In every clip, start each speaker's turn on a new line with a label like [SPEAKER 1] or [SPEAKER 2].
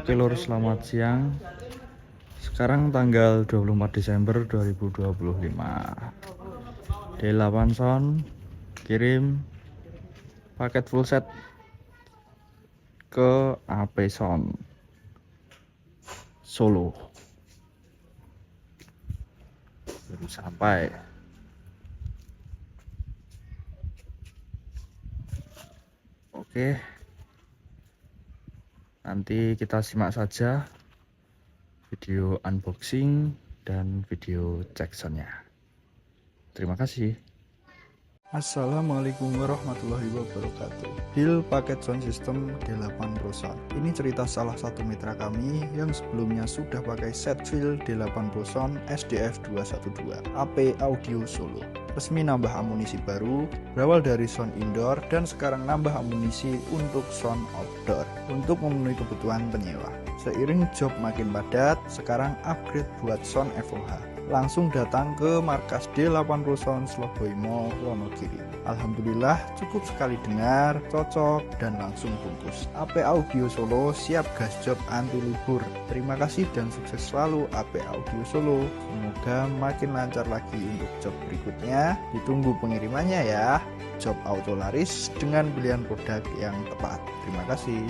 [SPEAKER 1] Oke lur, selamat siang. Sekarang tanggal 24 Desember 2025. D8 Sound kirim paket full set ke AP Sound Solo. Baru sampai. Oke. Nanti kita simak saja video unboxing dan video cek soundnya. Terima kasih.
[SPEAKER 2] Assalamualaikum warahmatullahi wabarakatuh. Deal paket sound system D8 Pro Sound. Ini cerita salah satu mitra kami yang sebelumnya sudah pakai set fill D8 Pro Sound SDF 212 AP Audio Solo. Resmi nambah amunisi baru, berawal dari sound indoor dan sekarang nambah amunisi untuk sound outdoor untuk memenuhi kebutuhan penyewa. Seiring job makin padat, sekarang upgrade buat sound FOH. Langsung datang ke markas D8 Pro Sound Sloboy Mall Wonogiri. Alhamdulillah cukup sekali dengar, cocok dan langsung bungkus. AP Audio Solo siap gas job anti libur. Terima kasih dan sukses selalu AP Audio Solo. Semoga makin lancar lagi untuk job berikutnya. Ditunggu pengirimannya ya. Job auto laris dengan pilihan produk yang tepat. Terima kasih.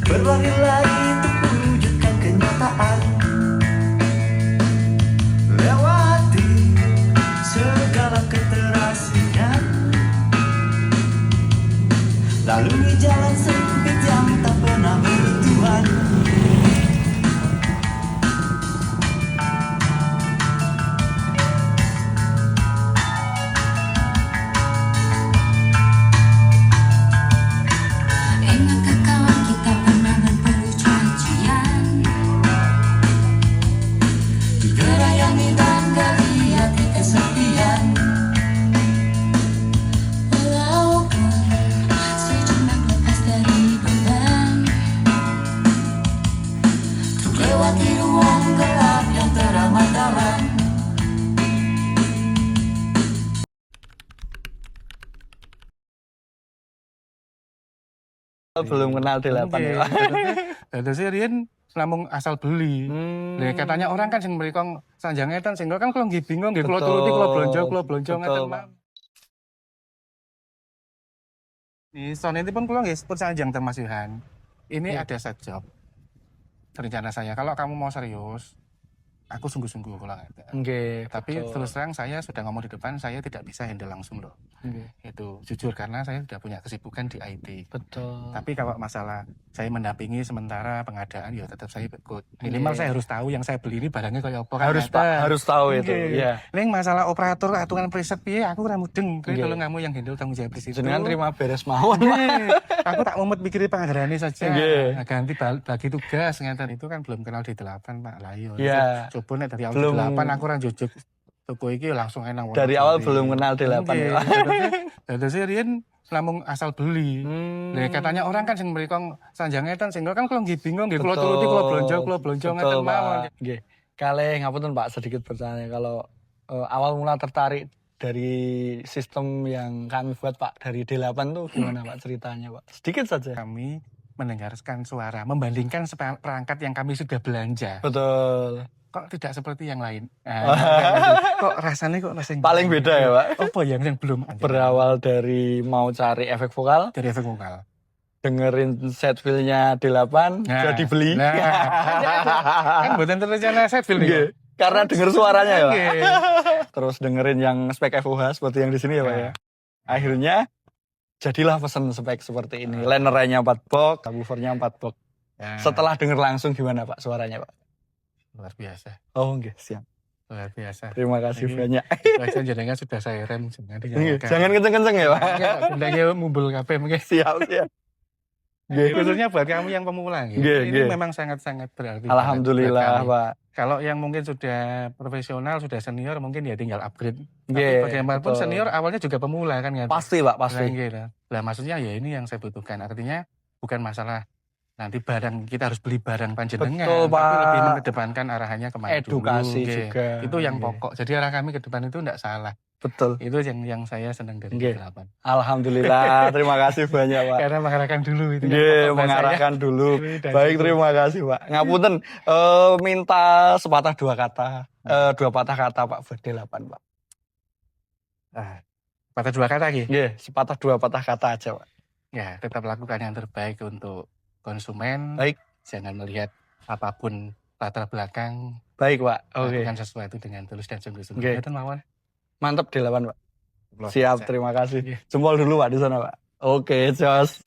[SPEAKER 3] Berlari-lari untuk mewujudkan kenyataan, lewati segala keterasingan, lalui jalan sempit yang tak pernah bertujuan.
[SPEAKER 2] Belum kenal D8 ya, Pak.
[SPEAKER 4] Dados riyen namung asal beli. Lah katanya orang kan sing mriko sanjang ngeten sing kan kula nggih bingung nggih kula turuti kula blonjo ngeten mawon. Nih sonetipun kula nggih pun sanjang Mas Yohan. Ini ada set job. Rencana saya kalau kamu mau serius, aku sungguh-sungguh kalau ngeten.
[SPEAKER 2] Nggih.
[SPEAKER 4] Tapi terus terang saya sudah ngomong di depan saya tidak bisa handle langsung loh. Itu jujur karena saya sudah punya kesibukan di IT.
[SPEAKER 2] Betul.
[SPEAKER 4] Tapi kalau masalah saya mendampingi sementara pengadaan ya tetap saya ikut. Minimal saya harus tahu yang saya beli ini barangnya kayak apa kan.
[SPEAKER 2] Harus tahu itu. Iya.
[SPEAKER 4] Ning masalah operator aturan preset piye aku ora mudeng. Kuwi tolong kamu yang handle tanggung jawab di situ.
[SPEAKER 2] Jenengan terima beres mawon.
[SPEAKER 4] Aku tak mumet mikirin pengadarane saja. Nah, ganti bagi tugas ngeten itu kan belum kenal di 8 Pak. Lah iya. Coba nek dari awal 8 aku ora njujuk toko iki langsung enak.
[SPEAKER 2] Dari awal belum kenal D8 ya.
[SPEAKER 4] Dados riyen namung asal beli. Lah katanya orang kan sing mriko sanjang ngeten sing kan kula nggih bingung nggih kula turuti kula blonjo ngeten mawon.
[SPEAKER 2] Nggih. Kalih ngapunten Pak sedikit bertanya kalau awal mula tertarik dari sistem yang kami buat Pak dari D8 tuh gimana Pak ceritanya Pak? Sedikit saja.
[SPEAKER 4] Kami mendengarkan suara membandingkan perangkat yang kami sudah belanja.
[SPEAKER 2] Betul.
[SPEAKER 4] Kok tidak seperti yang lain. Kok rasanya kok
[SPEAKER 2] paling beda ya Pak.
[SPEAKER 4] Apa yang belum ada.
[SPEAKER 2] Berawal dari mau cari efek vokal.
[SPEAKER 4] Dari efek vokal.
[SPEAKER 2] Dengerin set feel-nya D8 jadi beli.
[SPEAKER 4] Kan bukan terencana set feel nih.
[SPEAKER 2] Karena denger suaranya ya Pak. Terus dengerin yang spek FOH seperti yang di sini ya Pak ya. Akhirnya jadilah pesan spek seperti ini. Linernya 4 box, subwoofernya 4 box. Setelah denger langsung gimana Pak suaranya Pak?
[SPEAKER 4] Luar biasa.
[SPEAKER 2] Oh nggih, siap.
[SPEAKER 4] Luar biasa.
[SPEAKER 2] Terima kasih banyak.
[SPEAKER 4] Wajah jenengan sudah saya rem.
[SPEAKER 2] Jangan kenceng-kenceng ya Pak.
[SPEAKER 4] Gendangnya mumbul kabeh mungkin.
[SPEAKER 2] Siap.
[SPEAKER 4] Khususnya buat kamu yang pemula. Ini memang sangat-sangat berarti.
[SPEAKER 2] Alhamdulillah Pak.
[SPEAKER 4] Kalau yang mungkin sudah profesional, sudah senior, mungkin ya tinggal upgrade. Tapi bagaimanapun senior awalnya juga pemula kan.
[SPEAKER 2] Pasti Pak, pasti.
[SPEAKER 4] Lah maksudnya ya ini yang saya butuhkan. Artinya bukan masalah nanti barang kita harus beli barang panjenengan, tapi lebih mengedepankan arahannya kemana
[SPEAKER 2] edukasi
[SPEAKER 4] dulu.
[SPEAKER 2] Juga.
[SPEAKER 4] Itu yang pokok. Jadi arah kami ke depan itu tidak salah.
[SPEAKER 2] Betul.
[SPEAKER 4] Itu yang saya senang dari D8.
[SPEAKER 2] Alhamdulillah, terima kasih banyak Pak.
[SPEAKER 4] Karena mengarahkan dulu itu.
[SPEAKER 2] Mengarahkan dulu. Baik, terima kasih Pak. Ngapunten, minta sepatah dua patah kata Pak buat D8 Pak.
[SPEAKER 4] Patah dua kata lagi?
[SPEAKER 2] Iya, sepatah dua patah kata aja Pak.
[SPEAKER 4] Ya, tetap lakukan yang terbaik untuk konsumen.
[SPEAKER 2] Baik.
[SPEAKER 4] Jangan melihat apapun latar belakang.
[SPEAKER 2] Baik Pak.
[SPEAKER 4] Lakukan sesuatu dengan tulus dan sungguh-sungguh. Itu mawon.
[SPEAKER 2] Mantap D8 Pak. Siap, terima kasih. Jempol dulu Pak di sana Pak. Oke, jos.